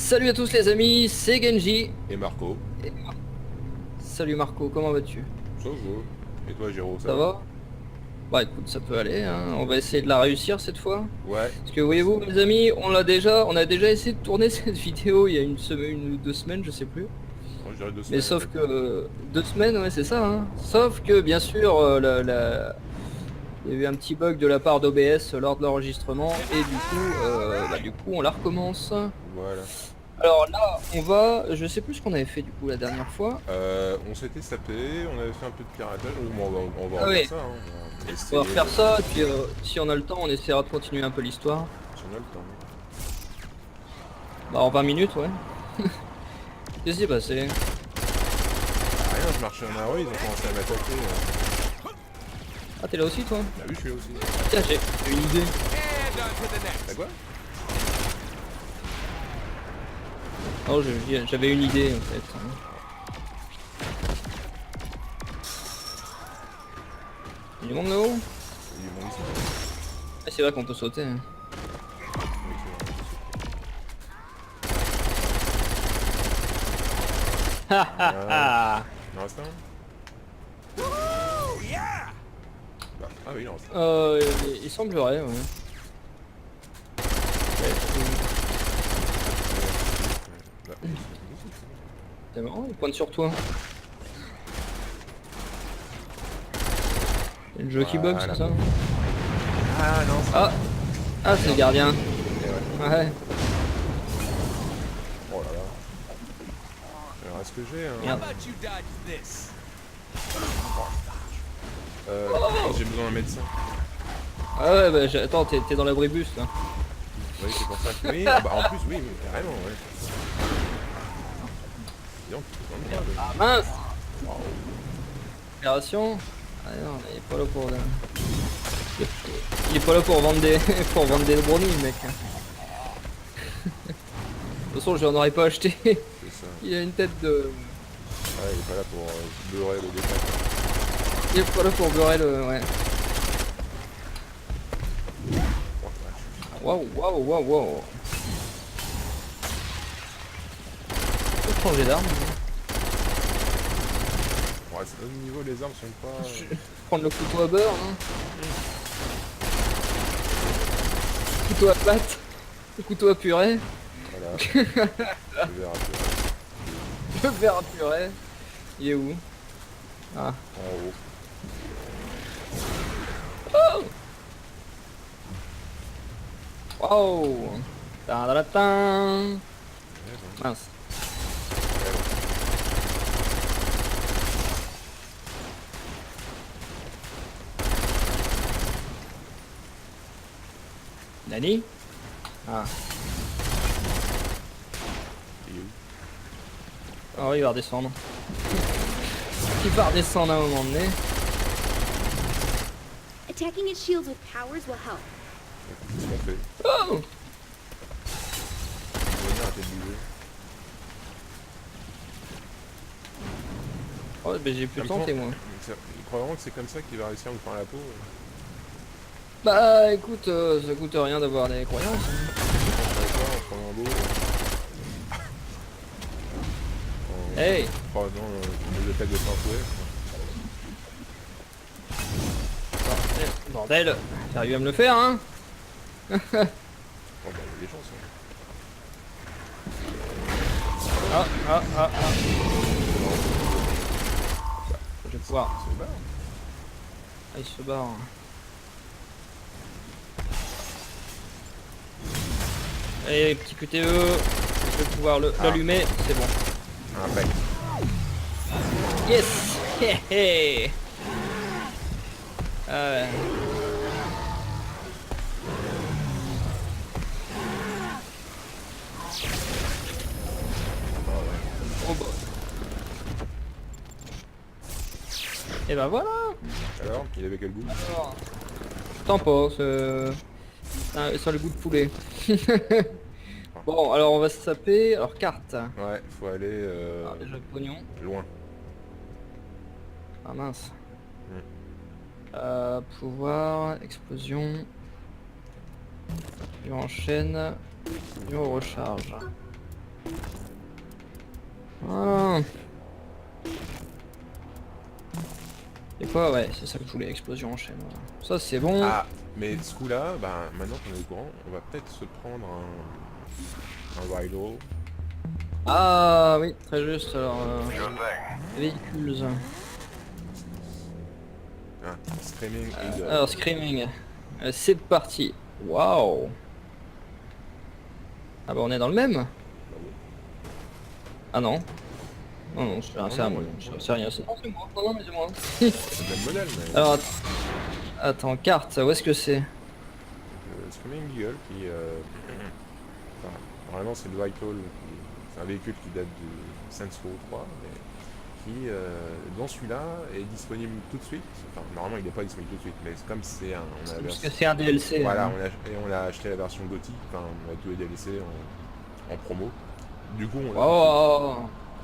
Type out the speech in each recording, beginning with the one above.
Salut à tous les amis, c'est Genji. Et Marco, Et- Salut Marco, comment vas-tu? ça va. Et toi, Géraud, ça Ça va? va? Bah écoute, ça peut aller, hein. On va essayer de la réussir cette fois. Ouais. Parce que voyez-vous mes amis, on a déjà essayé de tourner cette vidéo il y a une semaine, une ou 2 semaines, je sais plus. Moi, je dirais 2 semaines Mais en sauf fait. que 2 semaines, ouais c'est ça, hein. Sauf que bien sûr, il y a eu un petit bug de la part d'OBS lors de l'enregistrement et du coup on la recommence. Voilà. Alors là, je sais plus ce qu'on avait fait du coup la dernière fois. On s'était sapé, on avait fait un peu de piratage, donc bon, on va Ah refaire oui. ça. Hein. On va On va essayer refaire de... ça, et puis si on a le temps, on essaiera de continuer un peu l'histoire. Si on a le temps. Bah en 20 minutes, ouais. Qu'est-ce qui s'est passé? Ah, rien, je marchais en arrêt, ils ont commencé à m'attaquer. Ah t'es là aussi toi? Ah oui, je suis là aussi. Tiens, j'ai une idée. T'as quoi? Oh, j'avais une idée en fait. Il y a du monde là-haut? Il est bon ici. Ah, c'est vrai qu'on peut sauter, hein. Oui, c'est vrai. Ha ha ha. Il en reste un? Bah, ah oui, il en reste un. Il semblerait, ouais. Bah, C'est marrant, il pointe sur toi. C'est le jeu qui bug, Voilà. c'est ça? Ah non, Ah! Ah, c'est le gardien. ouais. Ouais. Oh là là. Alors, est-ce que j'ai un... Merde. J'ai besoin d'un médecin. Ah ouais, bah attends, t'es dans l'abribus là. Oui, c'est pour ça que... Oui, ah bah en plus, oui, oui, carrément, ouais. Dis donc, tu peux quand même Ah pas mince! Opération? Ah non, il est pas là pour... Il est pas là pour vendre des... pour vendre des brownies, le mec. De toute façon, je n'en aurais pas acheté. c'est ça. Il a une tête de... Ouais, il est pas là pour beurrer le détail. Il est pas là pour beurrer le... Ouais. Oh, vache. Waouh, waouh, waouh, waouh. Faut changer d'arme. Ouais, c'est au niveau, les armes sont pas... Prendre le couteau à beurre, hein. Couteau à pâte. Le couteau à purée. Voilà. Le verre à purée. Le verre à purée. Il est où? Ah. En haut. Waouh. Tadadatan. Ouais, bon. Mince. Nani? Ah. Il est où? Ah oui, il va redescendre. Il va redescendre à un moment donné. Attacking its shields with powers will help. Qu'est-ce qu'on fait? Oh! Il va venir à tête bouger. Oh, ben j'ai pu le tenter moi. Il croit vraiment que c'est comme ça qu'il va réussir à nous faire la peau. Bah écoute, ça coûte rien d'avoir des croyances, hein. En prenant l'eau. Hey! Oh non, les attaques de plein fouet. Bordel! T'arrives à me le faire, hein? Oh bah, il y a des chances. Hein. Ah, ah, ah, ah. Je vais pouvoir. C'est barre. Ah, il se barre. Allez, petit QTE. Je vais pouvoir l'allumer, c'est bon. Impec. Yes! Hé hé! Ah ouais. Oh bah. Et ben voilà! Alors, il avait quel goût? Alors, tant pas, ça a le goût de poulet. Bon, alors on va se taper. Alors, carte. Ouais, faut aller Alors, déjà le pognon. loin. Ah mince. Hmm. Pouvoir, explosion. Et on enchaîne. Et on recharge. Voilà. Et quoi, ouais, c'est ça que je voulais, explosion en chaîne. Voilà. Ça c'est bon. Ah, mais ce coup-là, bah, maintenant qu'on est au courant, on va peut-être se prendre un Rhino. Ah oui, très juste. Alors, véhicules. Ah, Screaming Eagle. Alors, Screaming. C'est parti. Waouh. Ah bah on est dans le même. Ah non. Non, non, c'est Non, à non, moi. ouais, C'est rien, c'est non, c'est moi. Non, non, mais c'est moi. c'est le même modèle, mais... Alors, attends, carte, où est-ce que c'est? Screaming Eagle qui... enfin, normalement c'est le Whitehall, c'est un véhicule qui date du Saints Row 3, mais qui, dans celui-là, est disponible tout de suite. Enfin, normalement il n'est pas disponible tout de suite, mais c'est comme c'est un... On a la Parce version... que c'est un DLC. Voilà, hein. on a acheté la version Gothic, enfin on a tous les DLC en promo. Du coup on l'a tout de suite. Oh.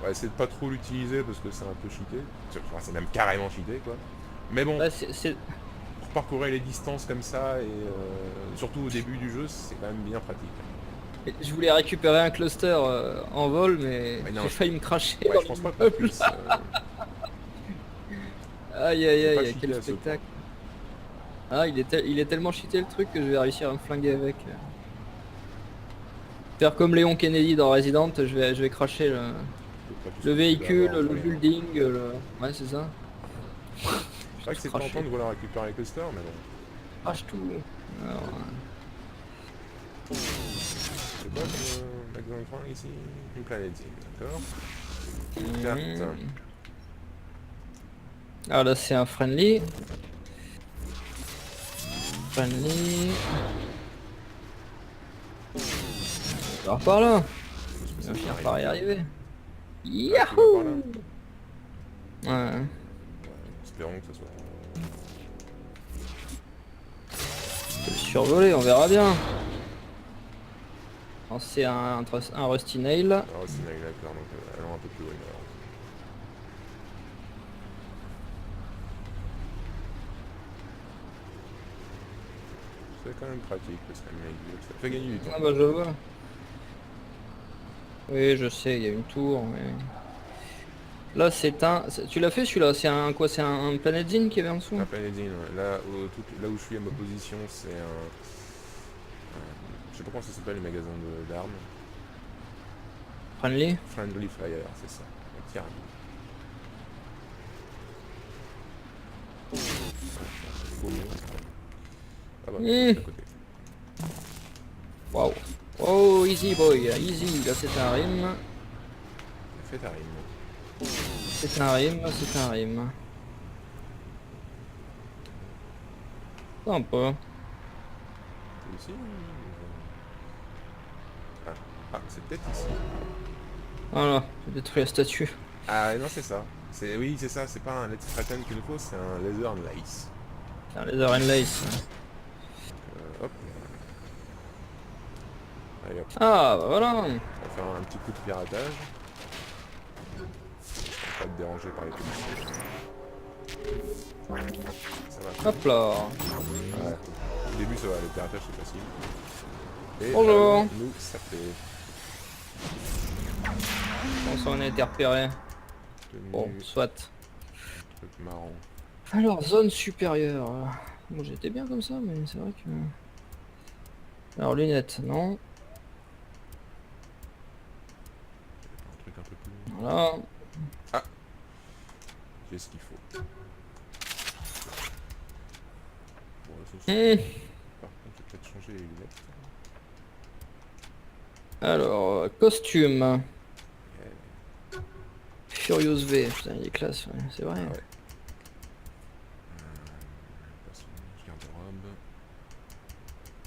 On va essayer de pas trop l'utiliser parce que c'est un peu cheaté. Enfin, c'est même carrément cheaté quoi. Mais bon, Bah, pour parcourir les distances comme ça et surtout au début du jeu, c'est quand même bien pratique. je voulais récupérer un cluster en vol, mais Ouais, non, j'ai failli me cracher Ouais, dans je pense pas qu'on l'immeuble. puisse. Aïe aïe C'est pas aïe, cheaté quel à ce spectacle. Ah, il est tellement cheaté le truc que je vais réussir à me flinguer avec. Faire comme Léon Kennedy dans Resident, je vais cracher le véhicule, le building, ouais c'est ça. C'est vrai que c'est Cracher. tentant de vouloir récupérer les clusters, mais bon. Crache tout. Alors, C'est quoi le magasin de frein ici? Une planète, d'accord. mhm. Carte. Alors là c'est un friendly. Friendly. Alors par là. Je On va pense que finir ça par y arrive. arriver. Ah, tu vas par là. Yahoo! Ouais. Espérons que ça soit. Je vais le survoler, on verra bien. Alors, c'est un Rusty Nail. Ah, c'est une d'accord, donc allons un peu plus loin alors. C'est quand même pratique parce que ça fait gagner du temps. Ah bah je vois. Oui je sais, il y a une tour, mais... Là c'est un... Tu l'as fait celui-là? C'est un quoi? C'est un Planet Zine qui est en dessous? La Paladine, ouais. Là, là où je suis à ma position, c'est je sais pas comment ça s'appelle les magasins d'armes. Friendly? Friendly Fire, c'est ça. Un tir. Ah bah, c'est à côté. Waouh. Oh easy boy, easy, là c'est un rime. Fais ta rime. C'est un rime, c'est un rime. Sympa. Ici ah, c'est peut-être ici. Voilà, j'ai détruit la statue. Ah non, c'est ça. Oui, c'est ça, c'est pas un Let's Threaten qu'il nous faut, c'est un Laser and Lace. C'est un Leather and Lace. Hop. Allez hop, Ah bah voilà. on va faire un petit coup de piratage. Pas te déranger par les policiers. Ça va. Hop là. Ouais. Au début ça va, le piratage c'est facile. Et Bonjour. nous ça fait Bon ça on a été repéré. tenue, Bon, soit. truc marrant. Alors, zone supérieure. Bon, j'étais bien comme ça, mais c'est vrai que... Alors, lunettes, non. Un truc un peu plus. Voilà. J'ai ce qu'il faut. Bon, par contre, je vais peut-être changer les lunettes. Alors, costume. Yeah. Furious V. Putain, il est classe, ouais, c'est vrai. Ah ouais. Personnage, garde-robe.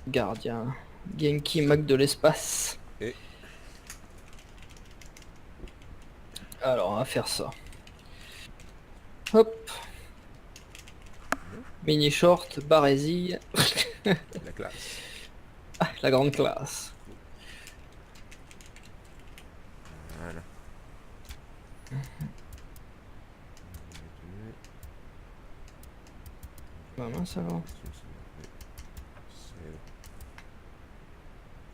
Gardien. Genki, Mac de l'espace. Et Alors, on va faire ça. Hop. Mini short, barésille. la classe. Ah, la grande classe. Voilà. Bah mince alors. C'est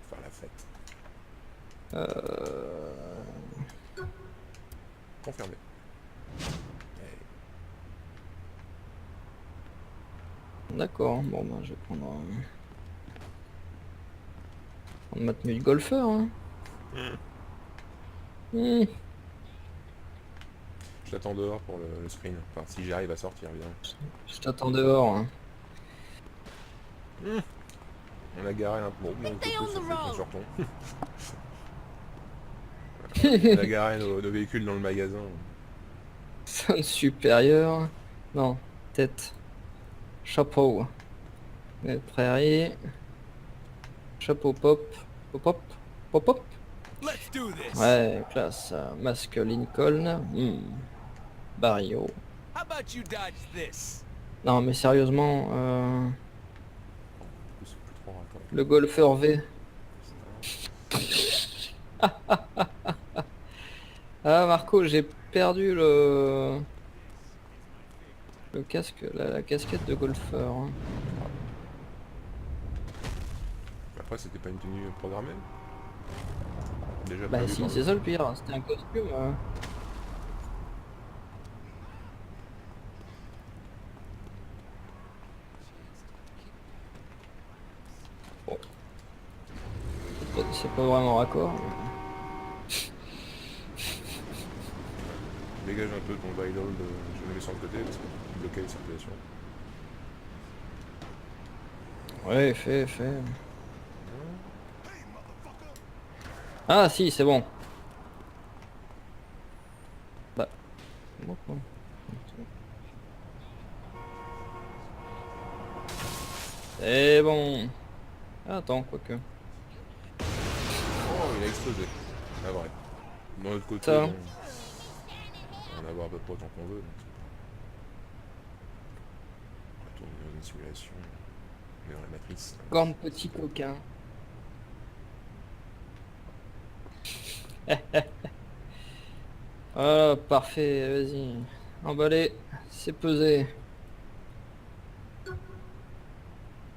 faire la fête. Confirmé. D'accord, bon bah je vais prendre ma tenue de golfeur. Hein. Hmm. Je t'attends dehors pour le sprint. Enfin, si j'arrive à sortir, bien. Je t'attends dehors. Hein. On a garé un... Bon, mon Stay coco, on ça the fait qu'on road. se retombe. On a garé nos véhicules dans le magasin. Zone supérieure. Non, tête. Chapeau. Les prairies. Chapeau pop. Pop pop. Pop pop. Let's do this. Ouais, classe. Masque Lincoln. Barrio. How about you dodge this? Non mais sérieusement, C'est plus trop raccord. le golfeur V. Ah Marco, j'ai perdu le casque, la casquette de golfeur. Hein. Après, c'était pas une tenue programmée. Déjà Bah prévue si, par c'est ça le pire, c'était un costume. Bon. C'est pas vraiment raccord. Dégage un peu ton vital, je le mets sur le côté parce que tu bloquais les circulations. Ouais, fait. Ah si, c'est bon. Bah. Bon, quoi. C'est bon. Ah, attends, quoique. Oh, il a explosé. Ah vrai. D'un autre côté, Ça. bon, on va en avoir à peu près autant qu'on veut. Donc on va tourner dans une simulation. On est dans la matrice. Corne petit coquin. Voilà, parfait, vas-y. Emballé, c'est pesé.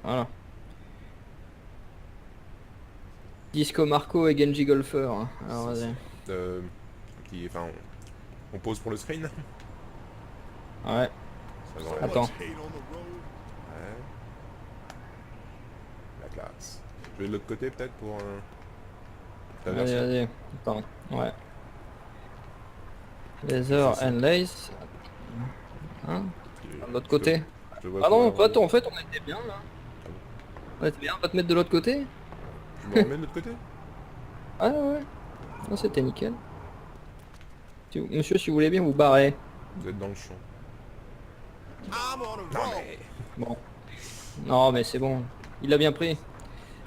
Voilà. Disco Marco et Genji Golfer. Hein. Alors vas-y. Enfin, on pose pour le screen. Ouais, Ça devrait attends. Hate on the road. Ouais. La classe. Je vais de l'autre côté peut-être pour ta Vas-y, version. vas-y. Attends, ouais. Leather and lace. Hein, de l'autre côté. Je te vois Ah non, en pas fait, on était bien là. On était bien, on va te mettre de l'autre côté. Je me remets de l'autre côté. Ah ouais. Non, c'était nickel. Monsieur, si vous voulez bien vous barrer. Vous êtes dans le champ. I'm on a Non roll. mais... Bon. Non mais c'est bon. Il a bien pris.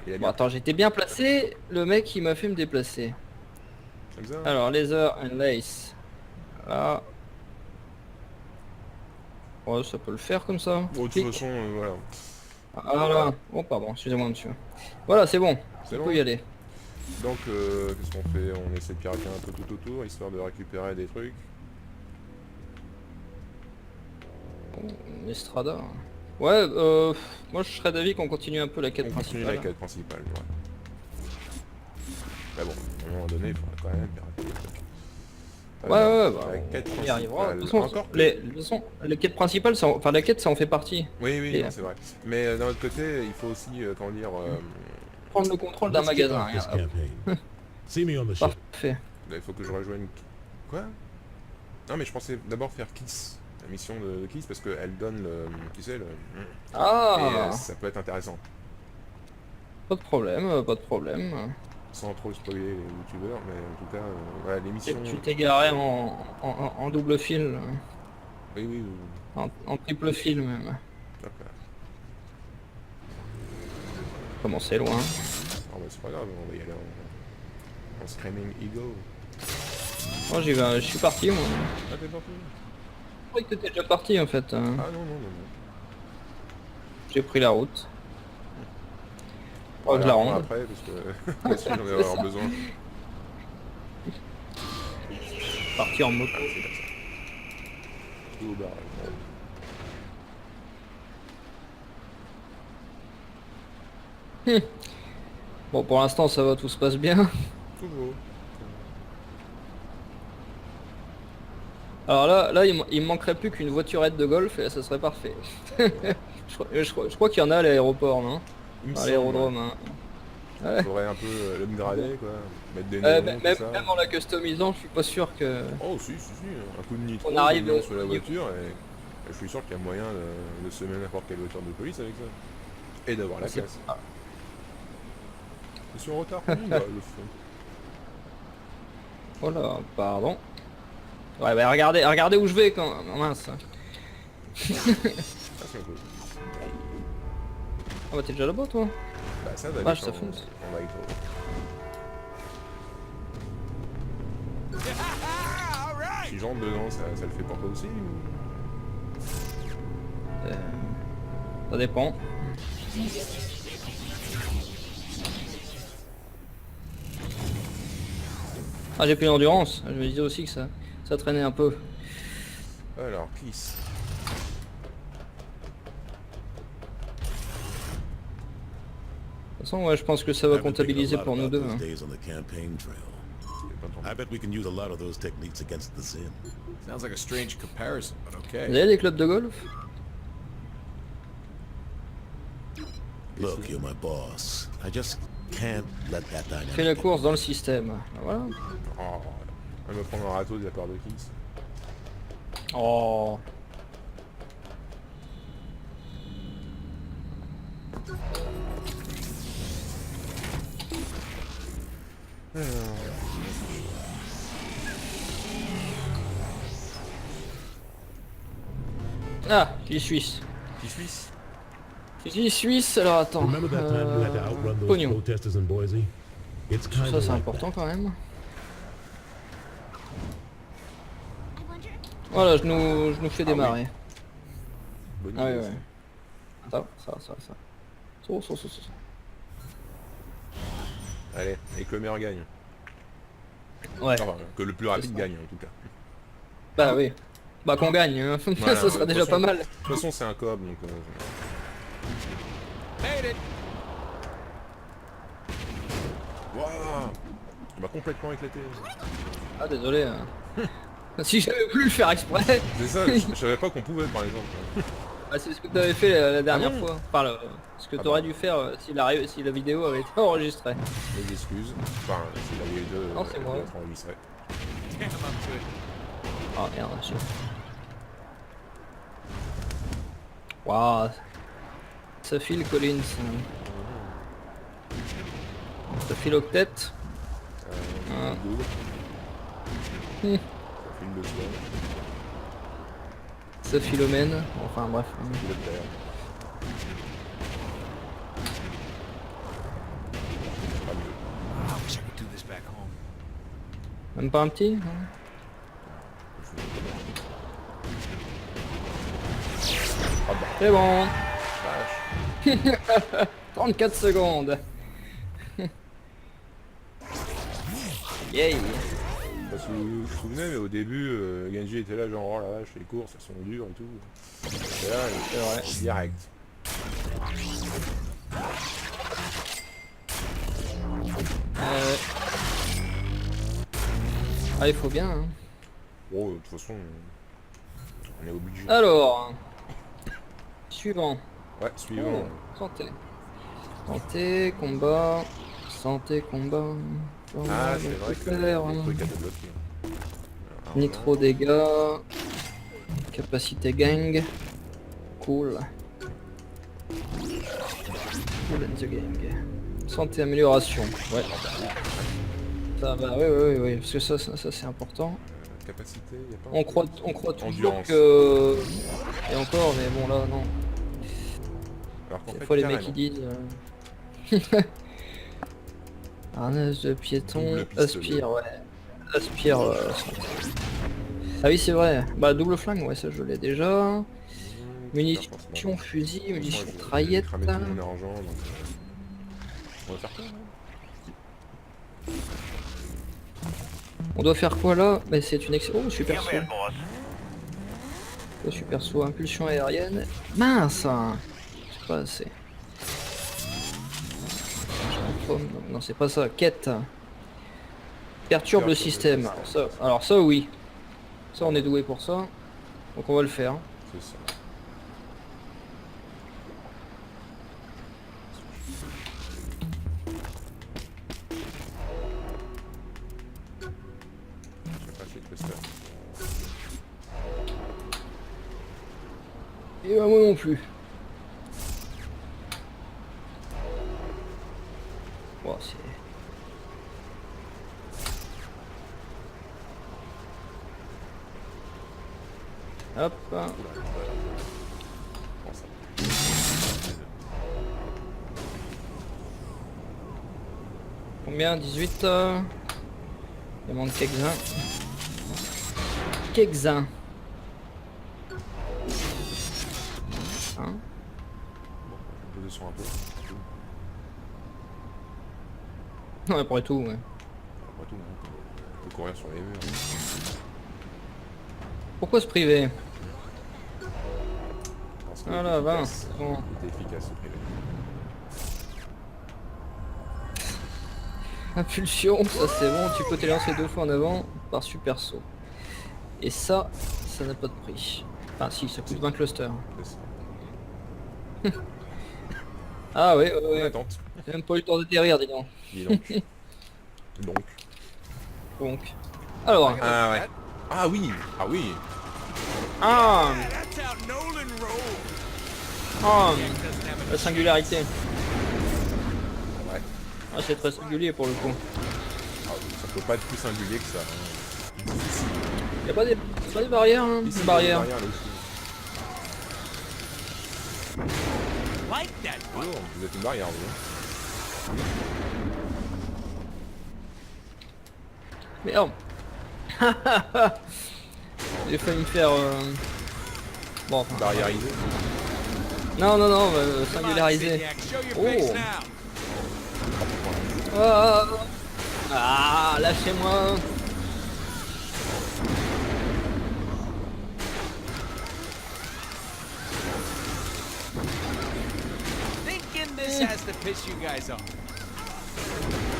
Il a Bon bien attends, j'étais bien placé. Le mec il m'a fait me déplacer. comme ça. Alors, leather and lace. Voilà. Ouais, ça peut le faire comme ça. Bon, de toute Clic. façon, voilà. Voilà. Oh pardon, excusez-moi monsieur. Voilà, c'est bon. C'est On bon. peut y aller. Donc, qu'est-ce qu'on fait? On essaie de pirater un peu tout autour, histoire de récupérer des trucs. Estrada. Ouais, moi je serais d'avis qu'on continue un peu la quête On continue principale. la quête principale, ouais. Mais bon, à un moment donné, il faudra quand même pirater des trucs. Ouais, Alors, bah, la quête on y arrivera. De toute principale. façon, Encore de toute façon, la quête principale, enfin la quête, ça en fait partie. Oui, oui, Et, non, c'est vrai. Mais d'un autre côté, il faut aussi, comment dire... Prendre le contrôle d'un Let's kick magasin. off this Regarde. campaign. See me on the ship. Parfait. il faut que je rejoigne... Quoi? Non, mais je pensais d'abord faire Kiss. La mission de Kiss, parce qu'elle donne le... Tu sais, le... Et Ah, ça peut être intéressant. pas de problème, pas de problème. Sans trop spoiler les youtubeurs, mais en tout cas, voilà, l'émission... Tu t'es garé en double fil, Oui, oui, oui. en triple fil même. Hop là. Comment c'est loin. Oh, bah, c'est pas grave, on va y aller en Screaming Eagle. Moi j'y vais, je suis parti moi. Ah, t'es parti? Je croyais que t'étais déjà parti en fait. Ah, non, non, non, non. J'ai pris la route. Oh, je Voilà, la on va ronde. après, parce que là-dessus, j'en vais avoir besoin. Parti en moto. Tout au bar, Bon pour l'instant ça va, tout se passe bien. tout beau. Alors là il me manquerait plus qu'une voiturette de golf et là, ça serait parfait. je crois qu'il y en a à l'aéroport, non? Il me À semble, l'aérodrome, hein. ouais. Faudrait un peu l'upgrader, quoi. Mettre des Même, néons, tout même ça. en la customisant, je suis pas sûr que... Oh si, un coup de nitro, On arrive des néons au sur la niveau. voiture, et je suis sûr qu'il y a moyen de semer n'importe quelle voiture de police avec ça. Et d'avoir la C'est- classe. ah. Je suis en retard pour vous, là, le fond. Oh là, pardon. Ouais bah regardez où je vais quand... Mince. Ah, c'est un peu. Ah bah t'es déjà là-bas toi? Bah ça va Vache, aller ça en fonce. Vital. All right. Si j'entre dedans, ça le fait pour toi aussi ou... Ça dépend. Ah j'ai plus d'endurance, je me disais aussi que ça traînait un peu. Alors, Kiss. De toute façon ouais je pense que ça va I've been thinking comptabiliser a lot pour nous about deux. those Hein. days on the campaign trail. J'ai pas entendu. I bet we can use a lot of those techniques against the Zin. Sounds like a strange comparison, but Vous okay. avez des clubs de golf? Look, you're my boss. I just can't let that Fais la dynamic. course dans le système. Voilà. Oh, elle me prendre un râteau de la part de Kiss. Oh. Ah, j'y suis. Qui suisse? J'y suis, alors attends. Remember that time you had to outrun those Pognon. protesters in Boise? It's kind Ça of c'est like important that. quand même. I wonder. Voilà, je nous fais démarrer. Bonne Ah ouais, idée, ouais. Ça. Ça. Ça. Allez, et que le meilleur gagne. Ouais. Enfin, que le plus rapide ça. gagne en tout cas. Bah oui. Bah qu'on gagne, hein. Voilà, Ça sera de déjà toute pas façon- mal. De toute façon, c'est un coop donc. Made it. Waouh! Il m'a complètement éclaté. Ah désolé. Hein. Si j'avais pu le faire exprès, C'est ça, je savais pas qu'on pouvait par exemple. bah, c'est ce que tu avais fait la dernière Ah bon fois. Enfin, ce que Ah tu aurais bah. dû faire si la vidéo avait été enregistrée. Mes excuses. Enfin, si la vidéo Non, c'est moi. devait être enregistrée. Damn, I'm good. Oh merde, je... Waouh. Ça file Collins. Ça file Octet. Ah. Google. Hmm. Ça filme le soir. Ça Philomène. Enfin bref. Tout le terre. Pas mieux. I wish I could do this back home. Même pas un petit non. Ah bah, C'est bon. vache. 34 secondes. Yay. Parce que vous vous souvenez, mais au début, Genji était là genre, oh la vache, les courses, elles sont dures et tout. Et là, C'est vrai. direct. Ah il faut bien hein. Bon, de toute façon, on est obligé. Alors. Suivant. Ouais, suivant. Oh, santé. Santé, combat. Santé, combat. Ah, c'est vrai que les trucs à débloquer. Alors, Nitro dégâts. Capacité gang. Cool. Cool and the gang. Santé amélioration. Ouais. Ça va, oui, parce que ça c'est important. capacité, y a pas On croit toujours Endurance. que... Et encore, mais bon là, non. Alors qu'en Des fait, fois les mecs carrément. qui disent... Harnais de piéton, Double pistolet. aspire, ouais. Aspire... Ah oui c'est vrai, bah double flingue, ouais ça je l'ai déjà. Munitions, fusil, munitions traillette. Cramer tout mon argent, donc... On va faire quoi là On doit faire quoi là? Mais c'est une excellente... Oh, super saut. Oh, super saut, impulsion aérienne. Mince hein. C'est pas assez. Non, c'est pas ça. Quête. Perturbe le système. Alors ça oui. Ça, on est doué pour ça. Donc on va le faire. C'est ça. Je vais pas acheter le cluster. Et bah, moi non plus. Bon, c'est... Hop. Oula, bon, ça. Combien? 18 Il manque quelques-uns. Quelques-uns. Hein? Je me descends un peu. c'est tout. Non, après tout, ouais. Après tout, on peut courir sur les murs. Pourquoi se priver? Parce que Voilà, il était 20. efficace. Bon. Il était efficace, ce privé. Impulsion, ça c'est bon, tu peux t'élancer 2 fois en avant par super saut. Et ça n'a pas de prix. Enfin si, ça coûte 20 clusters. C'est ça. Ah ouais, On ouais. attend. J'ai même pas eu le temps d'atterrir, dis donc. Dis donc. Donc. Donc. Alors. Ah ouais. Ah oui. Ah oui. Ah, That's how Nolan rolls. ah, Doesn't have la singularité. Ouais. Ah, c'est très singulier pour le coup. Ah, ça peut pas être plus singulier que ça. Hein. Y'a pas des barrières, hein, Ici, des il y a barrières. là aussi. like that. Oh, vous êtes une barrière, vous. Merde. J'ai failli me faire... Bon, enfin... Barriérisé. Non, non, non, Come on, singularisé. Signac, show your Oh. face now. Ah, lâchez-moi. Thinking this has to piss you guys off.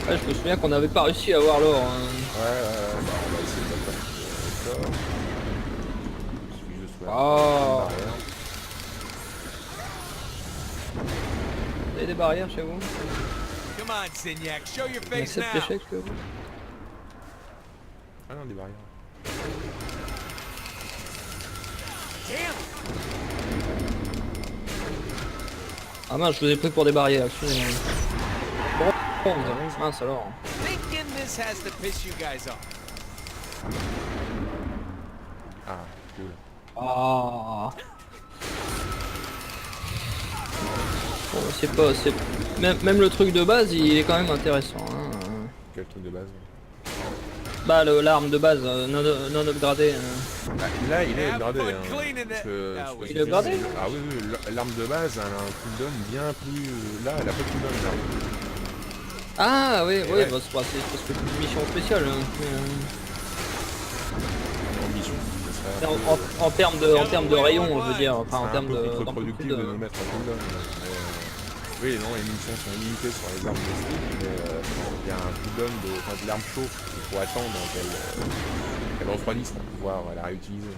Ouais, je me souviens qu'on n'avait pas réussi à avoir l'or. Hein. Ouais, bah, on va essayer de pas faire. Il suffit juste de faire Oh. une barrière. Vous avez des barrières chez vous? Come on, Signac, show your Il y a face 7 now. l'échec chez vous? Ah non, des barrières. Damn. Ah mince, je vous ai pris pour des barrières, excusez-moi. Bon, mince alors. Thinking this has to piss you guys off. Ah, cool. Ah. Bon, c'est pas... Même le truc de base, il est quand même intéressant. Hein. Quel truc de base? Bah, l'arme de base, non upgradée. Ah, là, il est Have upgradé. fun Hein, cleaning it. parce que, Ah je sais oui. pas Il est upgradé? Ah oui, oui, l'arme de base, elle a un cooldown bien plus... Là, elle a pas de cooldown, l'arme. Ah oui, oui, ouais. bah, c'est parce que c'est une mission spéciale. Hein. En mission. Mais, en termes de rayon, je veux dire, enfin en termes de... C'est un peu contre-productif de d'amplitude, nous mettre un cooldown. Oui, non, les munitions sont limitées sur les armes de stick, mais il y a un cooldown de... Enfin, de l'arme chauffe, il faut attendre qu'elle refroidisse pour pouvoir la réutiliser.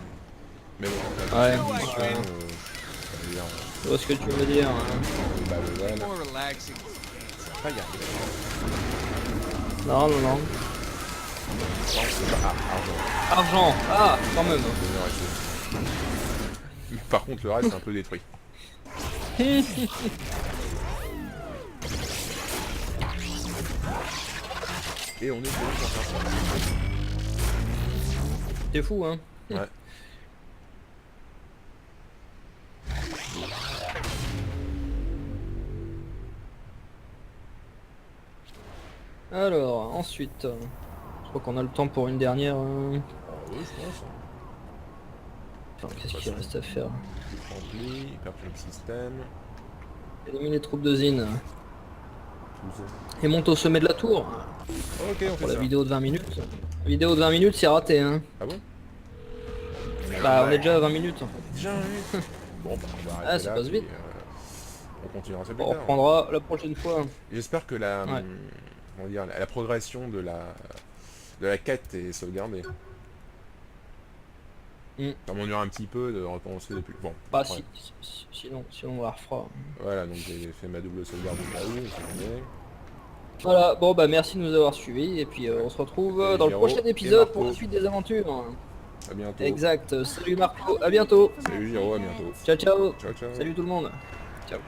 Mais bon, Ouais, la munition, ouais. ça veut dire... Je vois ce que tu veux dire. Hein. Bah, voilà. More relaxing. Pas y arriver. Non, non, non. Non, c'est pas... Ah, argent. Argent, ah, quand même. Bonheur et Par contre, le reste, c'est un peu détruit. Et on est bon pour faire ça. T'es fou, hein. Ouais. Alors, ensuite, je crois qu'on a le temps pour une dernière. Oui, je pense. Enfin, qu'est-ce qu'il reste à faire? Rempli, hyperplane système, Éliminer les troupes de Zin. tout ça. Et monte au sommet de la tour. Ok, on Pour fait la ça. vidéo de 20 minutes. La vidéo de 20 minutes, c'est raté, hein. Ah bon? Bah, on est déjà à 20 minutes, en fait. Déjà, oui. Bon, bah, on va arrêter Ah, ça là, passe puis, vite. on continuera ça plus On tard. reprendra la prochaine fois. J'espère que la, Ouais. comment dire, la progression de la quête est sauvegardée. Ça m'ennuie un petit peu de recommencer depuis. Bon, Bah ouais. sinon on la refera. Voilà, donc j'ai fait ma double sauvegarde au cas où, on sait jamais. Voilà, bon bah merci de nous avoir suivis et puis on se retrouve C'était dans le Giro prochain et épisode pour Marco. la suite des aventures. À bientôt. Exact, salut Marco, à bientôt. Salut Giro, à bientôt. Ciao ciao. Ciao, ciao. Salut tout le monde. Ciao.